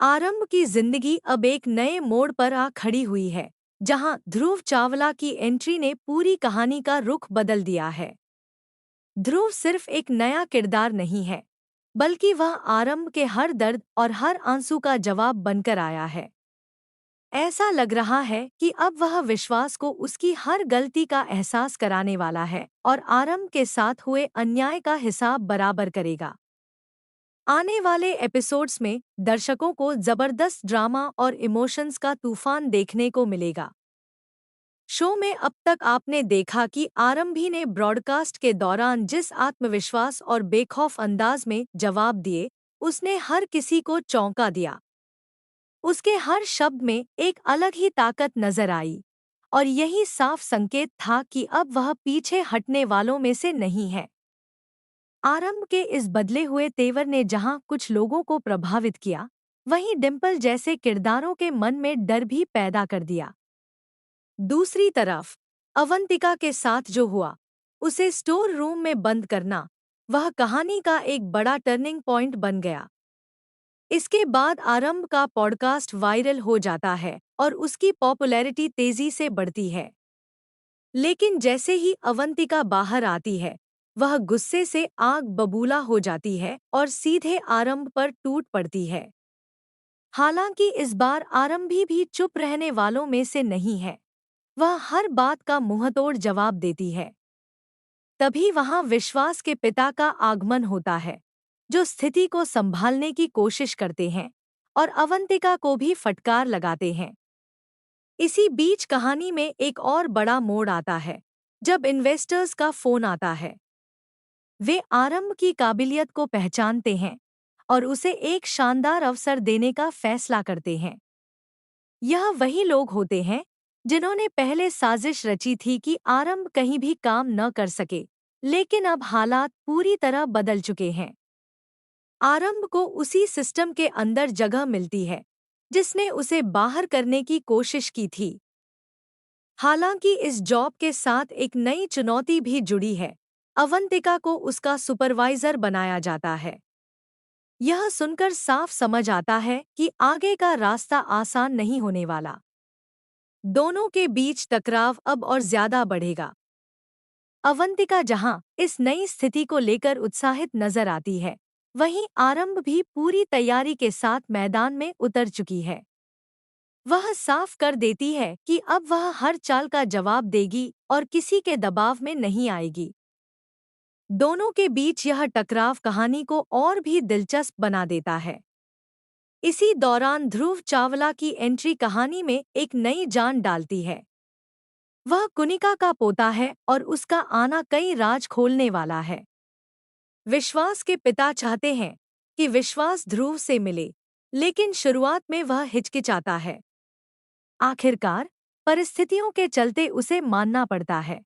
आरंभ की जिंदगी अब एक नए मोड़ पर आ खड़ी हुई है, जहां ध्रुव चावला की एंट्री ने पूरी कहानी का रुख बदल दिया है। ध्रुव सिर्फ एक नया किरदार नहीं है, बल्कि वह आरंभ के हर दर्द और हर आंसू का जवाब बनकर आया है। ऐसा लग रहा है कि अब वह विश्वास को उसकी हर गलती का एहसास कराने वाला है और आरंभ के साथ हुए अन्याय का हिसाब बराबर करेगा। आने वाले एपिसोड्स में दर्शकों को जबरदस्त ड्रामा और इमोशंस का तूफान देखने को मिलेगा। शो में अब तक आपने देखा कि आरंभी ने ब्रॉडकास्ट के दौरान जिस आत्मविश्वास और बेखौफ अंदाज में जवाब दिए, उसने हर किसी को चौंका दिया। उसके हर शब्द में एक अलग ही ताकत नजर आई और यही साफ संकेत था कि अब वह पीछे हटने वालों में से नहीं है। आरंभ के इस बदले हुए तेवर ने जहां कुछ लोगों को प्रभावित किया, वहीं डिम्पल जैसे किरदारों के मन में डर भी पैदा कर दिया। दूसरी तरफ अवंतिका के साथ जो हुआ, उसे स्टोर रूम में बंद करना, वह कहानी का एक बड़ा टर्निंग पॉइंट बन गया। इसके बाद आरंभ का पॉडकास्ट वायरल हो जाता है और उसकी पॉपुलैरिटी तेजी से बढ़ती है। लेकिन जैसे ही अवंतिका बाहर आती है, वह गुस्से से आग बबूला हो जाती है और सीधे आरंभ पर टूट पड़ती है। हालांकि इस बार आरंभी भी चुप रहने वालों में से नहीं है। वह हर बात का मुंहतोड़ जवाब देती है। तभी वहां विश्वास के पिता का आगमन होता है, जो स्थिति को संभालने की कोशिश करते हैं और अवंतिका को भी फटकार लगाते हैं। इसी बीच कहानी में एक और बड़ा मोड़ आता है, जब इन्वेस्टर्स का फोन आता है। वे आरंभ की काबिलियत को पहचानते हैं और उसे एक शानदार अवसर देने का फैसला करते हैं। यह वही लोग होते हैं जिन्होंने पहले साजिश रची थी कि आरंभ कहीं भी काम न कर सके, लेकिन अब हालात पूरी तरह बदल चुके हैं। आरंभ को उसी सिस्टम के अंदर जगह मिलती है जिसने उसे बाहर करने की कोशिश की थी। हालांकि इस जॉब के साथ एक नई चुनौती भी जुड़ी है। अवंतिका को उसका सुपरवाइजर बनाया जाता है। यह सुनकर साफ समझ आता है कि आगे का रास्ता आसान नहीं होने वाला। दोनों के बीच टकराव अब और ज्यादा बढ़ेगा। अवंतिका जहां इस नई स्थिति को लेकर उत्साहित नजर आती है, वहीं आरंभ भी पूरी तैयारी के साथ मैदान में उतर चुकी है। वह साफ कर देती है कि अब वह हर चाल का जवाब देगी और किसी के दबाव में नहीं आएगी। दोनों के बीच यह टकराव कहानी को और भी दिलचस्प बना देता है। इसी दौरान ध्रुव चावला की एंट्री कहानी में एक नई जान डालती है। वह कुनिका का पोता है और उसका आना कई राज खोलने वाला है। विश्वास के पिता चाहते हैं कि विश्वास ध्रुव से मिले, लेकिन शुरुआत में वह हिचकिचाता है। आखिरकार परिस्थितियों के चलते उसे मानना पड़ता है।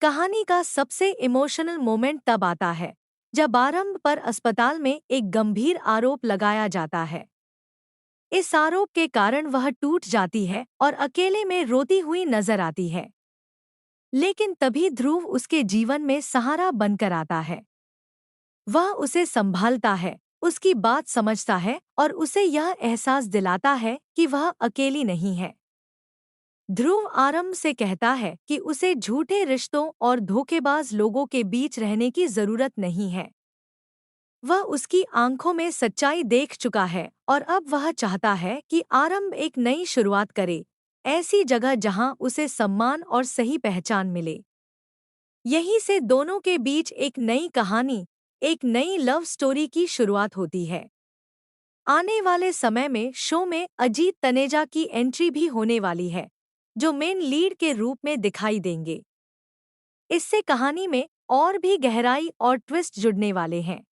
कहानी का सबसे इमोशनल मोमेंट तब आता है जब आरंभ पर अस्पताल में एक गंभीर आरोप लगाया जाता है। इस आरोप के कारण वह टूट जाती है और अकेले में रोती हुई नजर आती है। लेकिन तभी ध्रुव उसके जीवन में सहारा बनकर आता है। वह उसे संभालता है, उसकी बात समझता है और उसे यह एहसास दिलाता है कि वह अकेली नहीं है। ध्रुव आरंभ से कहता है कि उसे झूठे रिश्तों और धोखेबाज लोगों के बीच रहने की जरूरत नहीं है। वह उसकी आंखों में सच्चाई देख चुका है और अब वह चाहता है कि आरंभ एक नई शुरुआत करे, ऐसी जगह जहां उसे सम्मान और सही पहचान मिले। यहीं से दोनों के बीच एक नई कहानी, एक नई लव स्टोरी की शुरुआत होती है। आने वाले समय में शो में अजीत तनेजा की एंट्री भी होने वाली है, जो मेन लीड के रूप में दिखाई देंगे। इससे कहानी में और भी गहराई और ट्विस्ट जुड़ने वाले हैं।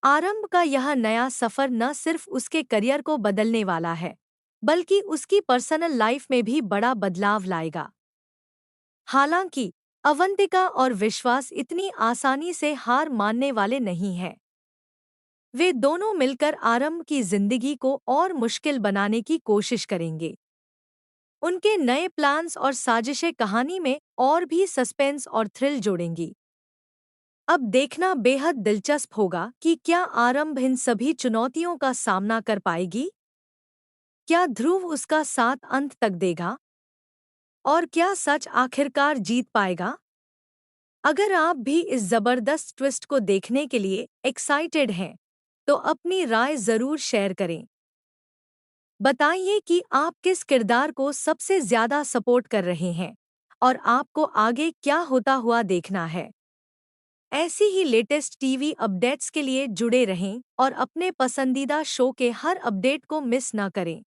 आरंभ का यह नया सफर न सिर्फ उसके करियर को बदलने वाला है, बल्कि उसकी पर्सनल लाइफ में भी बड़ा बदलाव लाएगा। हालांकि अवंतिका और विश्वास इतनी आसानी से हार मानने वाले नहीं हैं। वे दोनों मिलकर आरंभ की जिंदगी को और मुश्किल बनाने की कोशिश करेंगे। उनके नए प्लान्स और साजिशें कहानी में और भी सस्पेंस और थ्रिल जोड़ेंगी। अब देखना बेहद दिलचस्प होगा कि क्या आरंभ इन सभी चुनौतियों का सामना कर पाएगी। क्या ध्रुव उसका साथ अंत तक देगा? और क्या सच आखिरकार जीत पाएगा? अगर आप भी इस जबरदस्त ट्विस्ट को देखने के लिए एक्साइटेड हैं, तो अपनी राय जरूर शेयर करें। बताइए कि आप किस किरदार को सबसे ज्यादा सपोर्ट कर रहे हैं और आपको आगे क्या होता हुआ देखना है। ऐसी ही लेटेस्ट टीवी अपडेट्स के लिए जुड़े रहें और अपने पसंदीदा शो के हर अपडेट को मिस न करें।